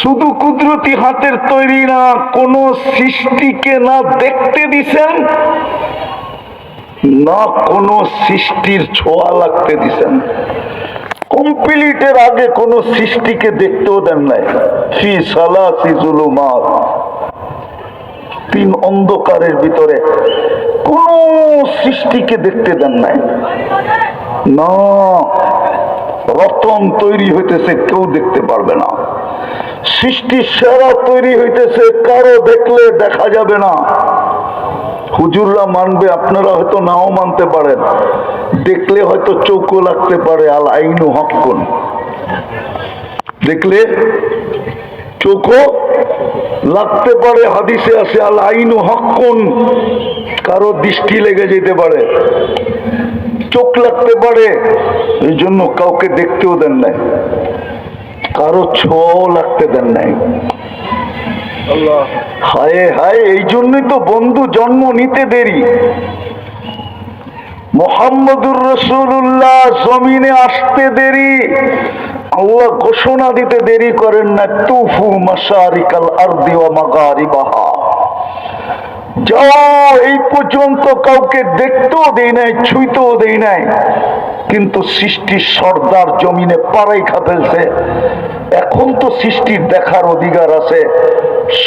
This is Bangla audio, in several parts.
শুধু কুদরতি হাতের তৈরি না, কোন সৃষ্টিকে না দেখতে দিছেন, না কোন সৃষ্টির ছোঁয়া লাগতে দিছেন। কমপ্লিটের আগে কোন সৃষ্টিকে দেখতেও দেন নাই। ফি সালাসি যুলুমাত, তিন অন্ধকারের ভিতরে কোন সৃষ্টিকে দেখতে দেন নাই। না, রতন তৈরি হইতেছে, কেউ দেখতে পারবে না। সৃষ্টি সেরা তৈরি হইতেছে, কারো দেখলে দেখা যাবে না। হুজুররা মানবে, আপনারা হয়তো নাও মানতে পারেন। দেখলে হয়তো চৌকো লাগতে পারে, আল আইনু হক্কুন, দেখলে চৌকো লাগতে পারে। হাদিসে আছে আল আইনু হক্কুন, কারো দৃষ্টি লেগে যেতে পারে, চোখ লাগতে পারে, এই জন্য কাউকে দেখতেও দেন নাই, কারো ছোঁয়াও লাগতে দেন নাই। হায় হায়, এই জন্যই তো বন্ধু জন্ম নিতে দেরি। মুহাম্মদুর রাসূলুল্লাহ জমিনে আসতে দেরি, আল্লাহ ঘোষণা দিতে দেরি করেন না, তুফু মাশারিকাল আরদি ওয়া মাগারিবাহা, যাও। এই পর্যন্ত কাউকে দেখতেও দেই নাই, ছুঁইতেও দেই নাই, কিন্তু সৃষ্টির সর্দার জমিনে পারাইখা ফেলছে। এখন তো সৃষ্টির দেখার অধিকার আছে।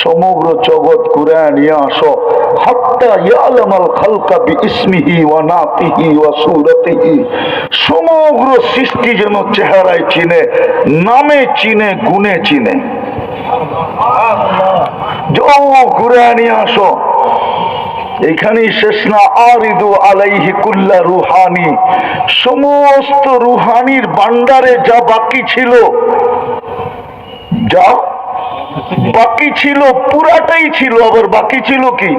সমগ্র জগৎ ঘুরে নিয়ে আসো, হাত্তা ইয়ালামাল খালকা বিইসমিহি ওয়া নাতিহি ওয়া সূরাতিহি, সমগ্র সৃষ্টি যেন চেহারায় চিনে, নামে চিনে, গুণে চিনে। যাও ঘুরে নিয়ে আসো। এখানেই শেষ না, আরিদু আলাইহি কুল্লা রুহানি, সমস্ত রুহানির ভান্ডারে যা বাকি ছিল, যা বাকি ছিল পুরাটাই ছিল। আবার বাকি ছিল কি?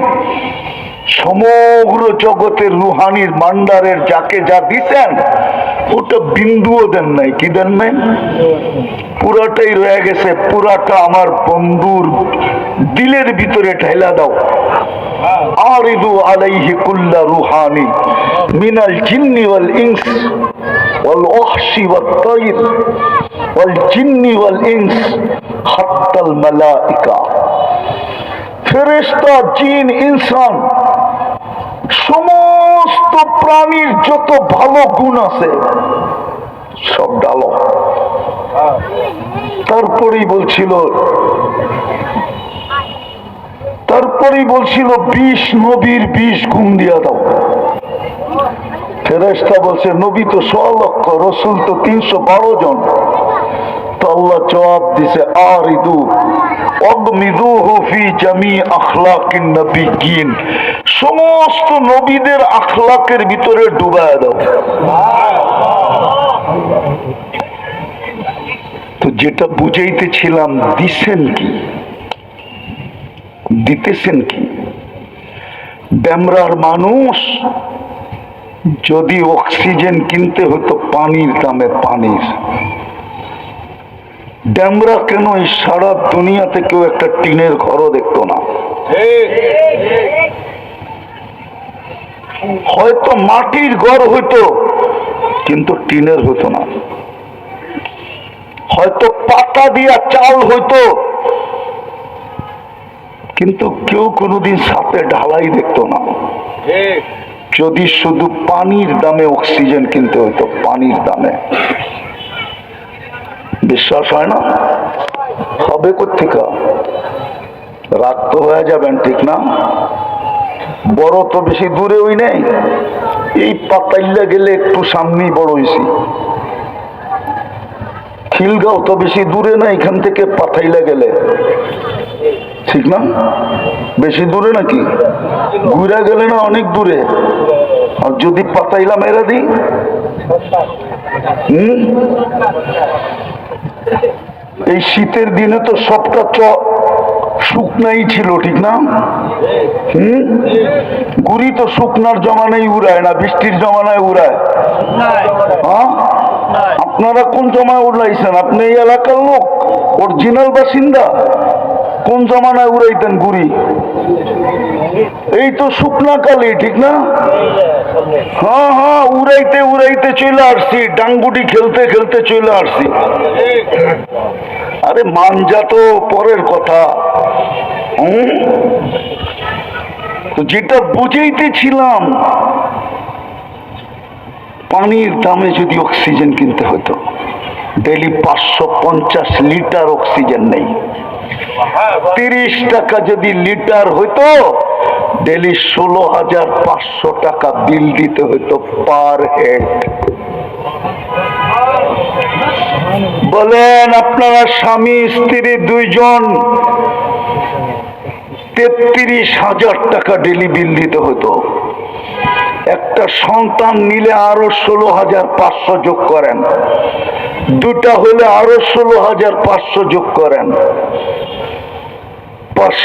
সমগ্র জগতের রুহানির ভান্ডারের যাকে যা দিছেন, ওটা বিন্দুও দেন নাই। কি দেন নাই? পুরাটাই রয়ে গেছে। পুরাটা আমার বন্ধুর দিলের ভিতরে ঢেলা দাও। আরিদু আলাইহি কুল্লা রুহানি মিনাল জিন্নি ওয়াল ইনস ওয়াল ওয়াহশি ওয়াত তাইর ওয়াল জিন্নি ওয়াল ইনস হাত্তাল মালাইকা, ফেরেশতা, জিন, ইনসান, সমস্ত প্রাণীর যত ভালো গুণ আছে সব ডালো। তারপরেই বলছিল 20 নবীর 20 গুণ দিয়া দাও। ফেরেশতা বলছে, নবী তো 100 লক্ষ, রসুল তো 312 জন। তো আল্লাহ জবাব দিছে, আরিদু অগমিদুহু ফি জামি আখলাকিন নবিয়্যিন, সমস্ত নবীদের আখলাকের ভিতরে ডুবায় দাও। তো যেটা বুঝাইতেছিলাম, দিছেন কি, দিতেছেন কি? ডেমরার মানুষ যদি অক্সিজেন কিনতে হতো পানির দামে, পানির ডেমরা কেন এই সারা দুনিয়াতে কেউ একটা টিনের ঘরও দেখতো না? হয়তো মাটির ঘর হইতো, কিন্তু টিনের হতো না। হয়তো পাতা দিয়া চাল হইতো, কিন্তু কেউ কোনোদিন সাথে ঢালাই দেখতো না। যদি শুধু পানির দামে অক্সিজেন কিনতে হইতো, পানির দামে। বিশ্বাস হয় না? হবে কোত্থেকে? রাত তো হয়ে যাবেন, ঠিক না? বড় তো বেশি দূরে ওই নেই, এই পাতাইল্লা গেলে একটু সামনেই বড় হয়েছি। খিলগাঁও তো বেশি দূরে না এখান থেকে, পাতাইলা গেলে, ঠিক না? বেশি দূরে নাকি? ঘুরা গেলে না অনেক দূরে। আর যদি পাতাইলা মেরা দিই, এই শীতের দিনে তো সবটা শুকনাই ছিল, ঠিক না? গুড়ি তো শুকনার জমানায় উড়ায় না, বৃষ্টির জমানায় উড়ায়। হ্যাঁ, আপনারা কোন জমায় উড়াইছেন? আপনি এই এলাকার লোক, অরিজিনাল বাসিন্দা, কোন জমানায় উড়াইতেন গুড়ি? এই তো শুকনা কালে, ঠিক না? হ্যাঁ হ্যাঁ, উড়াইতে উড়াইতে চলে আসছি, ডাঙ্গুটি খেলতে খেলতে চলে আসছি। আর আরে মানজা তো পরের কথা। তো যেটা বুঝাইতেছিলাম, পানির দামে যদি অক্সিজেন কিনতে হতো, ডেলি 550 লিটার অক্সিজেন নেই, 30 টাকা যদি লিটার হইতো, ডেলি 16,500 টাকা বিল দিতে হইতো পার হেড। বলেন আপনারা স্বামী স্ত্রী দুইজন, 33,000 টাকা ডেলি বিল দিতে হতো। একটা সন্তান নিলে আরো 16,500 যোগ করেন, দুটা হলে আরো 16,500 যোগ করেন।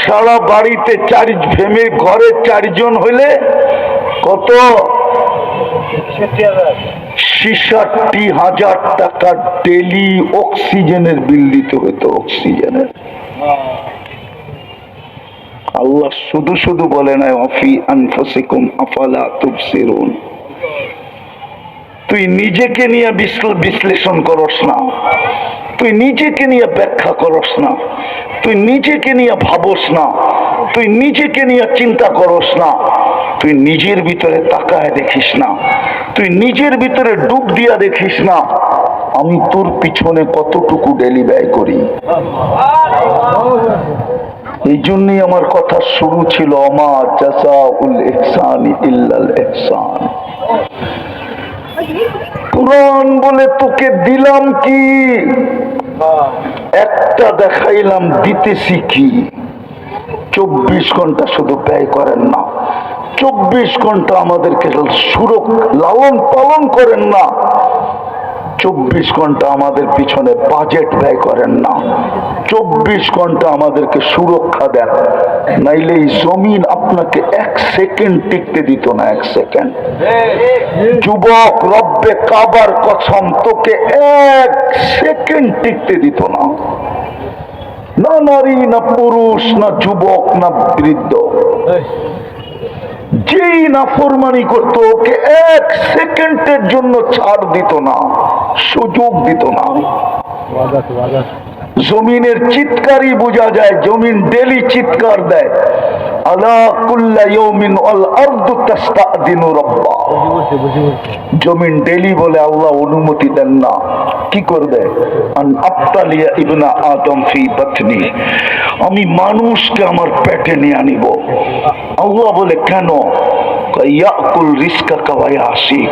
সারা বাড়িতে ফ্যামিলি ঘরে 4 জন হইলে কত? 66,000 টাকা ডেলি অক্সিজেনের বিল দিতে হতো। অক্সিজেনের আল্লাহ শুধু শুধু বলে নাই অফি আনফুসিকুম আফালা তুবসিরুন। তুই নিজেকে নিয়ে বিশ্লেষণ করস না, তুই নিজেকে নিয়ে ব্যাখ্যা করস না, তুই নিজেকে নিয়ে ভাবস না, তুই নিজেকে নিয়ে চিন্তা করস না, তুই নিজের ভিতরে তাকায় দেখিস না, তুই নিজের ভিতরে ডুব দিয়া দেখিস না আমি তোর পিছনে কতটুকু ডেলি ব্যয় করি। এই জন্যই আমার কথা শুরু ছিল আমা জাযাউল ইহসানি ইল্লাল ইহসান। কুরআন বলে তোকে দিলাম কি? একটা দেখাইলাম, দিতেছি কি? 24 ঘন্টা শুধু ব্যয় করেন না, 24 ঘন্টা আমাদেরকে লালন পালন করেন না, 24 ঘন্টা আমাদের পিছনে বাজেট ব্যয় করেন না, 24 ঘন্টা আমাদেরকে সুরক্ষা দেন। নাইলে এই জমিন আপনাকে 1 সেকেন্ড টিকতে দিত না। 1 সেকেন্ড। যুবক, রব্বে কাবার কসম, তোকে 1 সেকেন্ড টিকতে দিত না। না নারী, না পুরুষ, না যুবক, না বৃদ্ধ, যেই নাফরমানি করতো ওকে 1 সেকেন্ডের জন্য ছাড় দিত না, সুযোগ দিত না। জমিনের চিৎকারই বোঝা যায়, জমিন ডেলি চিৎকার দেয়, আলা কুল্লা ইয়াউমিন আল আরদু তাস্তাদিনু রাব্বা। জমিন ডেলি বলে আল্লাহ অনুমতি দেন না। কি করবে? আন আবতালিয়া ইবনা আদম ফি বাতনি, আমি মানুষকে আমার পেটে নিয়ে আনিব। আল্লাহ বলে কেন? ইয়াকুল রিজকাকা ওয়া ইয়াসিক,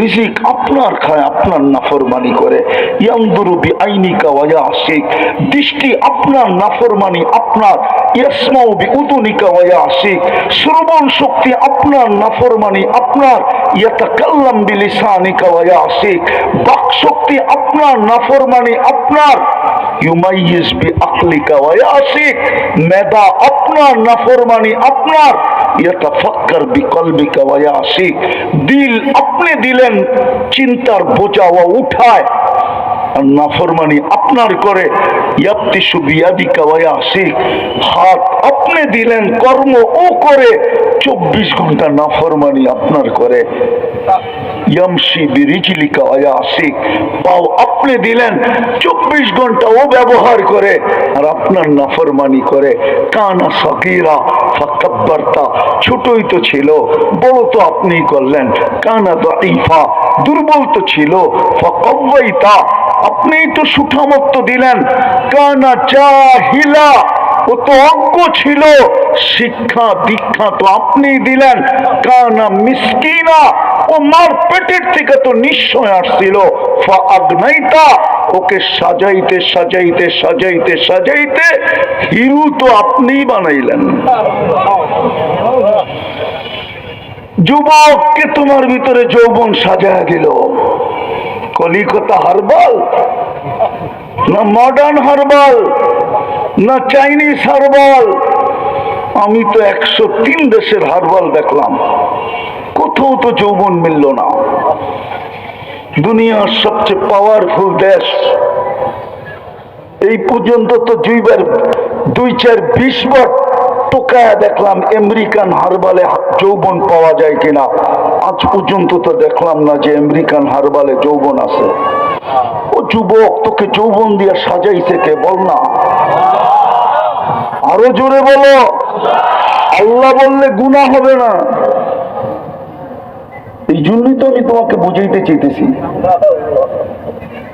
রিজিক আপনার খায়, আপনার নাফরমানি করে। ইয়ানদুরু বিআইনিকা ওয়া ইয়াসিক, দৃষ্টি আপনার, নাফরমানি আপনার। ইয়াসমাউ বিউদুনিকা ওয়া ইয়াসিক, শ্রবণ শক্তি আপনার, নাফরমানি আপনার। ইয়াতাকাল্লাম বিলিসানিকা ওয়া ইয়াসিক, বাক শক্তি আপনার, নাফরমানি আপনার। ইউমাইয়িজ বিআকলিকা ওয়া ইয়াসিক, মেধা আপনার, নাফরমানি আপনার। ইয়াতাফাক্কার বিকলবিকা ওয়া ইয়াসিক, দিল আপনি দিলেন, চিন্তার বোঝা ও উঠায়, আর নাফরমানি আপনার করে। ইয়াবতিশু বিয়াদিকা ওয়া ইয়াসিক, হাত আপনি দিলেন, কর্ম ও করে। 24 ঘন্টা নাফরমানি আপনার করে। ইয়ামশি বিরিজলিকা ওয়া ইয়াসিক, পাও আপনি দিলেন, 24 ঘন্টা ও ব্যবহার করে আর আপনার নাফরমানি করে। কানা সাগীরা ফাকাব্বারতা, ছোটই তো ছিল, বড় তো আপনি করলেন। কানা দাঈফা, দুর্বল তো ছিল, ফাকাওয়াইতা, আপনিই তো সুঠামত্ব দিলেন। কানা জাহিলা, ও তো অজ্ঞ ছিল, শিক্ষা দীক্ষা তো আপনি দিলেন। কানা মিসকিনা, ও মার পেটের থেকে তো নিশ্চয় আসছিল। ফাআগনাইতা, ওকে সাজাইতে সাজাইতে সাজাইতে সাজাইতে হিরু তো আপনিই বানাইলেন। যুবককে তোমার ভিতরে যৌবন সাজায় দিল। কলিকাতা হারবাল না মডার্ন হারবাল না চাইনিজ হারবাল? আমি তো 103 দেশের হারবাল দেখলাম, কোথাও তো যৌবন মিলল না। দুনিয়ার সবচেয়ে পাওয়ারফুল দেশ, এই পর্যন্ত তো 2-4-20 বার টোকায়া দেখলাম আমেরিকান হারবালে যৌবন পাওয়া যায় কিনা। আজ পর্যন্ত তো দেখলাম না যে আমেরিকান হারবালে যৌবন আছে। ও যুবক, তোকে যৌবন দিয়া সাজাইছে কে? বল না, আরো জোরে বলো। আল্লাহ বললে গুনাহ হবে না। এই জন্যই তো আমি তোমাকে বুঝাইতে চাইতেছি,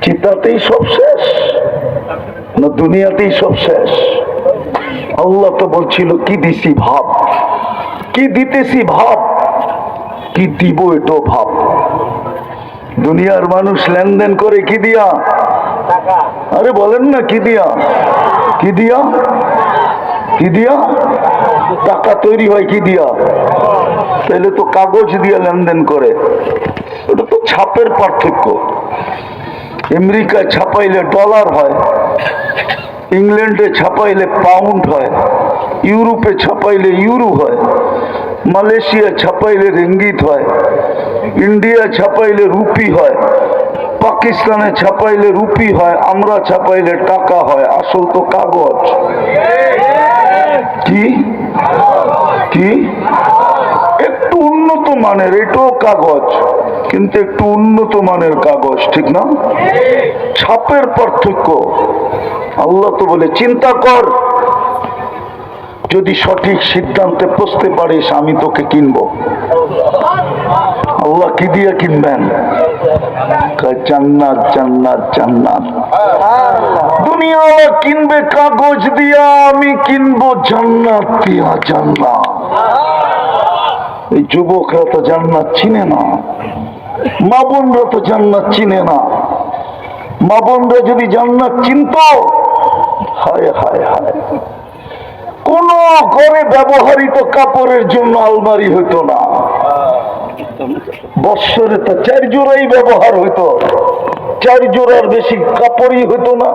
চিন্তাতেই সব শেষ না দুনিয়াতেই সব শেষ? আল্লাহ তো বলছিল কি দিছি ভাব, কি দিতেছি ভাব, কি দিব এটাও ভাব। দুনিয়ার মানুষ লেনদেন করে কি দিয়া? আরে বলেন না, কি দিয়া? কি দিয়া? কি দিয়া? টাকা তৈরি হয় কি দিয়া? তাহলে তো কাগজ দিয়া লেনদেন করে। ওটা তো ছাপের পার্থক্য। আমেরিকায় ছাপাইলে ডলার হয়, ইংল্যান্ডে ছাপাইলে পাউন্ড হয়, ইউরোপে ছাপাইলে ইউরো হয়, মালয়েশিয়া ছাপাইলে রিঙ্গিত হয়, ইন্ডিয়া ছাপাইলে রুপি হয়, পাকিস্তানে ছাপাইলে রুপি হয়, আমরা ছাপাইলে টাকা হয়। আসল তো কাগজ। কি কি একটু উন্নত মানের, এটাও কাগজ, কিন্তু একটু উন্নত মানের কাগজ, ঠিক না? ছাপের পার্থক্য। আল্লাহ তো বলে চিন্তা কর, যদি সঠিক সিদ্ধান্তে পৌঁছতে পারিস আমি তোকে কিনবো। আল্লাহ কি দিয়ে কিনবেন? জান্নাত, জান্নাত, জান্নাত। দুনিয়া কিনবে কাগজ দিয়া, আমি কিনবো জান্নাত দিয়া, জান্নাত। এই যুবকরা তো জান্নাত চিনে না, মা বোনরা তো জান্নাত চিনে না। মা বোনরা যদি জান্নাত চিনত, হায় হায় হায়, কোন ঘরে ব্যবহৃত কাপড়ের জন্য আলমারি হইতো না। বৎসরে তো 4 জোড়াই ব্যবহার হইতো, 4 জোড়ার বেশি কাপড়ই হইতো না।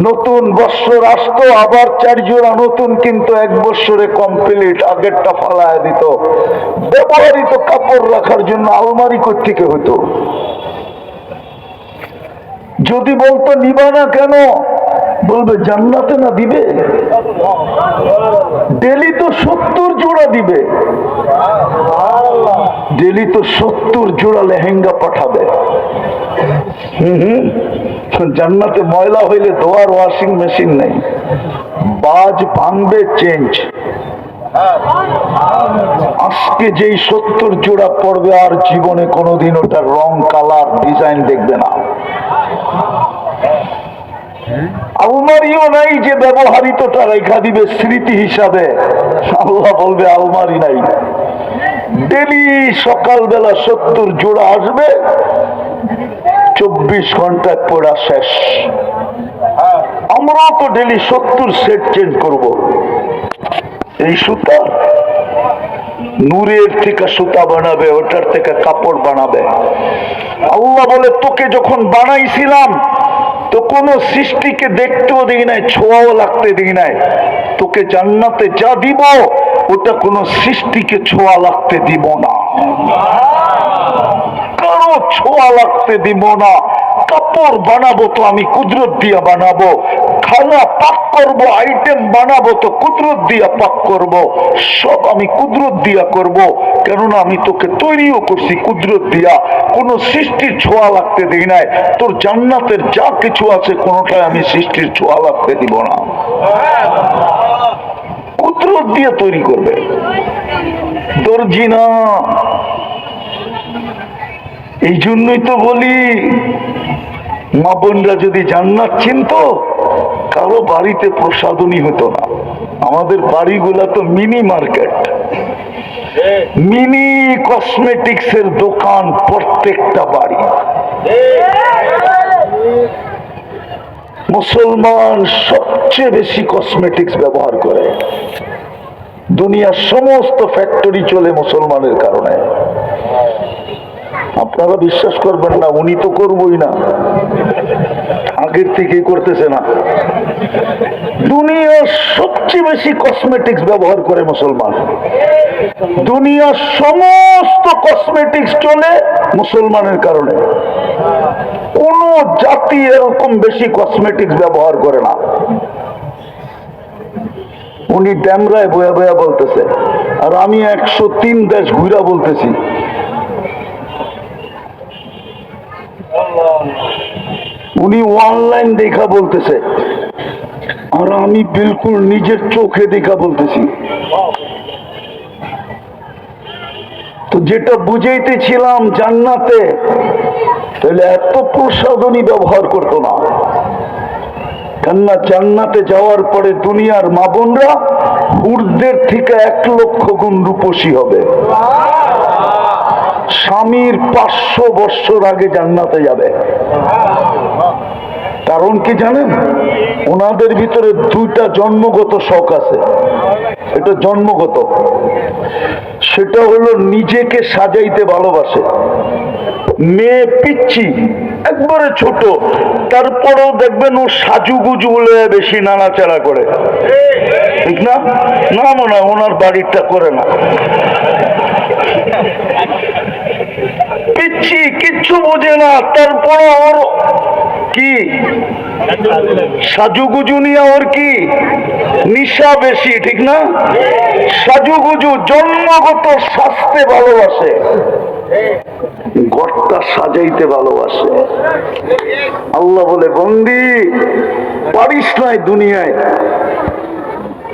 নতুন বৎসর আসতো, আবার 4 জোড়া নতুন, কিন্তু 1 বৎসরে কমপ্লিট, আগেরটা ফালায় দিত। ব্যবহৃত কাপড় রাখার জন্য আলমারি কোত্থেকে হইতো? যদি বলতো নিবা না কেন, বলবে জান্নাতে না দিবে। ডেলি তো 70 জোড়া দিবে, ডেলি তো 70 জোড়া লেহেঙ্গা পাঠাবে। জান্নাতে ময়লা হইলে ধোয়ার ওয়াশিং মেশিন নেই, বাজ ভাঙবে চেঞ্জ। আজকে যেই 70 জোড়া পড়বে আর জীবনে কোনোদিন ওটার রং, কালার, ডিজাইন দেখবে না। আলমারিও নাই যে ব্যবহৃতটা রেখা দিবে স্মৃতি হিসাবে। আল্লাহ বলবে আলমারি নাই। ডেলি সকালবেলা 70 জোড়া আসবে, 24 ঘন্টা পড়া শেষ। আমরাও তো ডেলি 70 সেট চেঞ্জ করব। এই সুতা নূরের থেকে সুতা বানাবে, ওটার থেকে কাপড় বানাবে। আল্লাহ বলে তোকে যখন বানাইছিলাম তো কোন সৃষ্টিকে দেখতেও দিই নাই, ছোঁয়াও লাগতে দিই নাই। তোকে জান্নাতে যা দিব ওটা কোন সৃষ্টিকে ছোঁয়া লাগতে দিব না, কারো ছোঁয়া লাগতে দিব না। কাপড় বানাবো তো আমি কুদরত দিয়া বানাবো, খানা পাক করবো, আইটেম বানাবো তো কুদরত দিয়া পাক করব, সব আমি কুদরত দিয়া করব। কেননা আমি তোকে তৈরিও করছি কুদরত দিয়া, কোন সৃষ্টির ছোঁয়া লাগতে দিই নাই। তোর জান্নাতের যা কিছু আছে কোনটাই আমি সৃষ্টির ছোঁয়া লাগতে দিব না, কুদরত দিয়ে তৈরি করবে, দর্জি না। এই জন্যই তো বলি, মা বোনরা যদি জান্নাত চিনত, কারো বাড়িতে প্রসাদনী হতো না। আমাদের বাড়িগুলা তো মিনি মার্কেট, মিনি কসমেটিক্স এর দোকান প্রত্যেকটা বাড়ি। মুসলমান সবচেয়ে বেশি কসমেটিক্স ব্যবহার করে। দুনিয়ার সমস্ত ফ্যাক্টরি চলে মুসলমানের কারণে। আপনারা বিশ্বাস করবেন না, উনি তো করবই না, আগের থেকে করতেছে না। দুনিয়ার সবচেয়ে বেশি কসমেটিক্স ব্যবহার করে মুসলমান। দুনিয়ার সমস্ত কসমেটিক্স চলে মুসলমানের কারণে। কোন জাতি এরকম বেশি কসমেটিক্স ব্যবহার করে না। উনি ড্যামরায় বয়া বয়া বলতেছে, আর আমি 103 দেশ ঘুরা বলতেছি। উনি অনলাইন দেখা বলতেছে, আর আমি বিলকুল নিজের চোখে দেখা বলতেছি। তো যেটা বুঝাইতেছিলাম জান্নাতে, তাহলে এত প্রসাধনী ব্যবহার করতো না। কেননা জান্নাতে যাওয়ার পরে দুনিয়ার মা বোনরা হুরদের থেকে 1,00,000 গুণ রূপসী হবে। স্বামীর 500 বৎসর আগে জান্নাতে যাবে। কারণ কি জানেন? ওনাদের ভিতরে 2টা জন্মগত শখ আছে। এটা জন্মগত। সেটা হলো নিজেকে সাজাইতে ভালোবাসে। মেয়ে পিচ্ছি, একবারে ছোট, তারপরেও দেখবেন ও সাজুগুজু বলে বেশি নাড়াচাড়া করে, ঠিক না? না মনে হয় ওনার বাড়িটা করে না। পিচ্ছি, কিচ্ছু বোঝে না, তারপরে ওর কি সাজুগুজু নিয়ে ওর কি নিশা বেশি, ঠিক না? সাজুগুজু জন্মগত সাজতে ভালোবাসে, ঘরটা সাজাইতে ভালোবাসে। আল্লাহ বলে, বন্দি পারিস নাই দুনিয়ায়,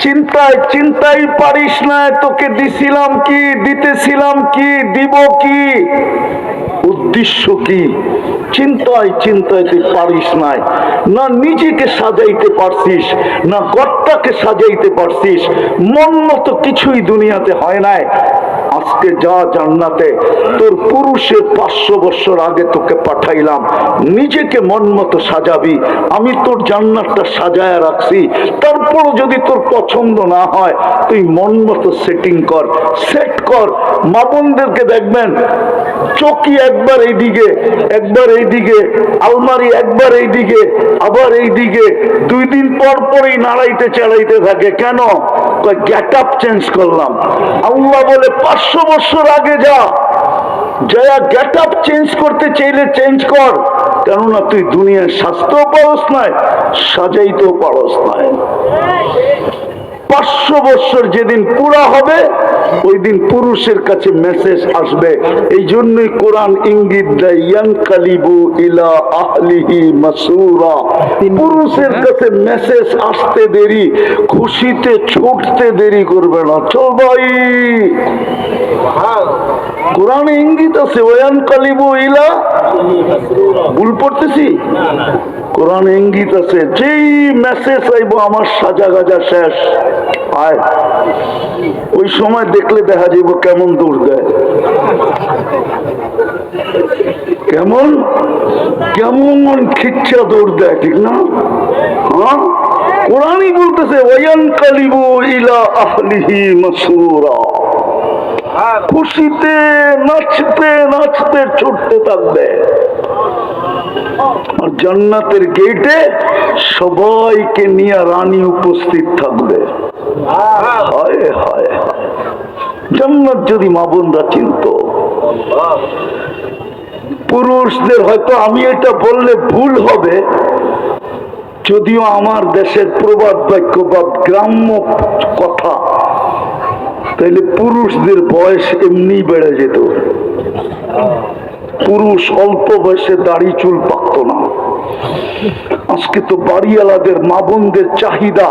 চিন্তায় চিন্তায় পারিস না। তোকে দিছিলাম কি, দিতেছিলাম কি, দিব কি, উদ্দেশ্য কি? চিন্তায় চিন্তায় তুই পারিস নাই। না নিজেকে সাজাইতে পারছিস, না ঘরটাকে সাজাইতে পারছিস। মন মতো কিছুই দুনিয়াতে হয় নাই। আজকে যা জান্নাতে, তোর পুরুষের 500 বছর আগে তোকে পাঠাইলাম, নিজেকে মন মতো সাজাবি। আমি তোর জান্নাতটা সাজায় রাখছি। তারপরও যদি তোর পছন্দ না হয়, তুই মন মতো সেটিং কর, সেট কর। মা বোনদেরকে দেখবেন চৌকি একবার এইদিকে, একবার এইদিকে, আলমারি একবার এইদিকে, আবার এইদিকে, 2 দিন পর পরই নাড়াইতে চাড়াইতে থাকে। কেন? গেট আপ চেঞ্জ করলাম। আল্লাহ বলে 500 বছর আগে যা, যারা গেট আপ চেঞ্জ করতে চাইলে চেঞ্জ কর। কেননা তুই দুনিয়ার স্বাস্থ্যও পারস নাই, সাজাইতেও পারস নাই। 500 বছর যেদিন পুরা হবে, ওই দিন পুরুষের কাছে মেসেজ আসবে। এই জন্যই কোরআন ইঙ্গিত দেয়, ইয়ানকালিবু ইলা আহলিহি মাসরুরা। পুরুষের কাছে মেসেজ আসতে দেরি, খুশিতে ছুটতে দেরি করবে না। চল ভাই, কোরআনে ইঙ্গিত আছে, ওয়ানকালিবু ইলা, ভুল পড়তেছি? কোরআনে ইঙ্গিত আছে, যেই মেসেজ আইব আমার সাজা গাজা শেষ, আয় ওই সময় দেখলে দেখা যাইব কেমন দৌড় দেয়, কেমন কেমন খিচ্ছা দৌড় দেয়, ঠিক না? হ্যাঁ, কোরআনই বলতেছে, ওয়ানকালিবু ইলা আহলিহি মাসরুরা। খুশিতে নাচতে নাচতে ছুটতে থাকবে। আর জান্নাতের গেটে সবাইকে নিয়ে রানী উপস্থিত থাকবে। হায় হায়, জান্নাত যদি মা বোনরা চিনত। পুরুষদের হয়তো আমি এটা বললে ভুল হবে, যদিও আমার দেশের প্রবাদ বাক্য বা গ্রাম্য কথা, তাইলে পুরুষদের বয়স এমনি বেড়ে যেত। পুরুষ অল্প বয়সে দাড়ি চুল পাকত না। আজকে তো বাড়িওয়ালাদের মা বোনদের চাহিদা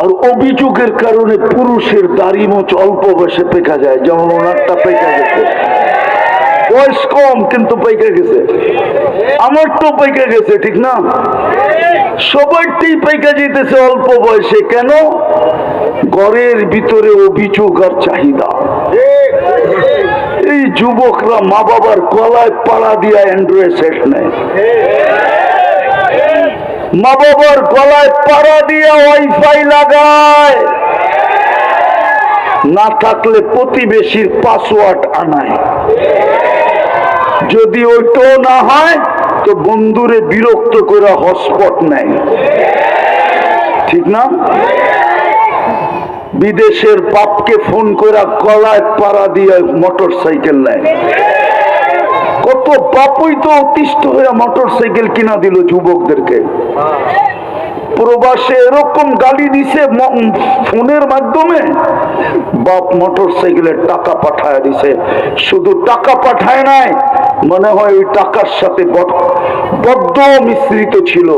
আর অভিযোগের কারণে পুরুষের দাড়ি মোচ অল্প বয়সে পেকা যায়। যেমন ওনারটা পেকা গেছে, বয়স কম কিন্তু পেকে গেছে, আমার তো পেকে গেছে, ঠিক না? সবাইটাই পেকে যেতেছে অল্প বয়সে। কেন? ঘরের ভিতরে অভিযোগ আর চাহিদা। এই যুবকরা মা বাবার গলায় পাড়া দিয়া অ্যান্ড্রয়েড সেট নেয়, মা বাবার গলায় পাড়া দিয়া ওয়াইফাই লাগায়, না থাকলে প্রতিবেশীর পাসওয়ার্ড আনায়। যদি ওইটাও না হয় তো বন্ধুরে বিরক্ত করে হটস্পট নেয়, ঠিক না? বিদেশের বাপকে ফোন করে গলায় পাড়া দিয়ে মোটর সাইকেল নেয়। কত বাপই তো অতিষ্ঠ হয়ে মোটর সাইকেল কিনা দিল যুবকদেরকে। প্রবাসে এরকম গালি দিছে ফোনের মাধ্যমে, বাপ মোটর সাইকেলের টাকা পাঠায় দিছে। শুধু টাকা পাঠায় নাই, মনে হয় ওই টাকার সাথে বদ্ধ মিশ্রিত ছিল,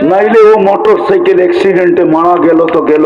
নাইলে ও মোটর সাইকেল অ্যাক্সিডেন্টে মারা গেল তো গেল।